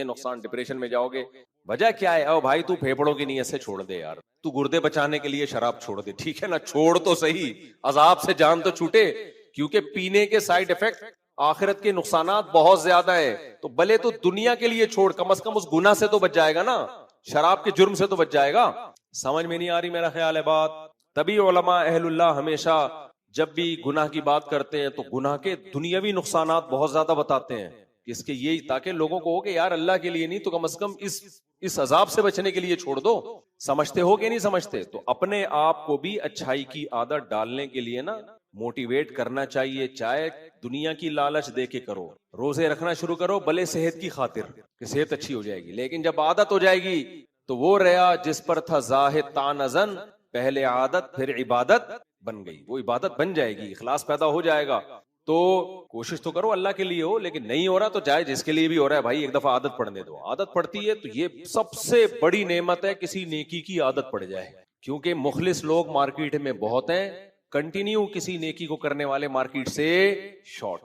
S2: نقصان، ڈپریشن میں جاؤ گے. وجہ کیا ہے؟ او بھائی تو پھیپڑوں کی نیت سے چھوڑ دے یار، تو گردے بچانے کے لیے شراب چھوڑ دے، ٹھیک ہے نا؟ چھوڑ تو صحیح، عذاب سے جان تو چھوٹے. کیونکہ پینے کے سائیڈ افیکٹ، آخرت کے نقصانات بہت زیادہ ہے. تو بھلے تو دنیا کے لیے چھوڑ، کم از کم اس گناہ سے تو بچ جائے گا نا، شراب کے جرم سے تو بچ جائے گا. سمجھ میں نہیں آ رہی میرا خیال ہے بات؟ تبھی علماء اہل اللہ ہمیشہ جب بھی گناہ کی بات کرتے ہیں تو گناہ کے دنیاوی نقصانات بہت زیادہ بتاتے ہیں، اس کے یہی تاکہ لوگوں کو ہو کہ یار اللہ کے لیے نہیں تو کم از کم اس عذاب سے بچنے کے لیے چھوڑ دو. سمجھتے ہو کہ نہیں سمجھتے؟ تو اپنے آپ کو بھی اچھائی کی عادت ڈالنے کے لیے نا موٹیویٹ کرنا چاہیے، چاہے دنیا کی لالچ دے کے کرو. روزے رکھنا شروع کرو بھلے صحت کی خاطر کہ صحت اچھی ہو جائے گی، لیکن جب عادت ہو جائے گی تو وہ ریا جس پر تھا زاہد تانزن، پہلے عادت پھر عبادت بن گئی، وہ عبادت بن جائے گی، اخلاص پیدا ہو جائے گا. تو کوشش تو کرو اللہ کے لیے ہو، لیکن نہیں ہو رہا تو چاہے جس کے لیے بھی ہو رہا ہے بھائی ایک دفعہ عادت پڑنے دو. عادت پڑتی ہے تو یہ سب سے بڑی نعمت ہے کسی نیکی کی عادت پڑ جائے، کیونکہ مخلص لوگ مارکیٹ میں بہت ہیں، کنٹینیو کسی نیکی کو کرنے والے مارکیٹ سے شارٹ.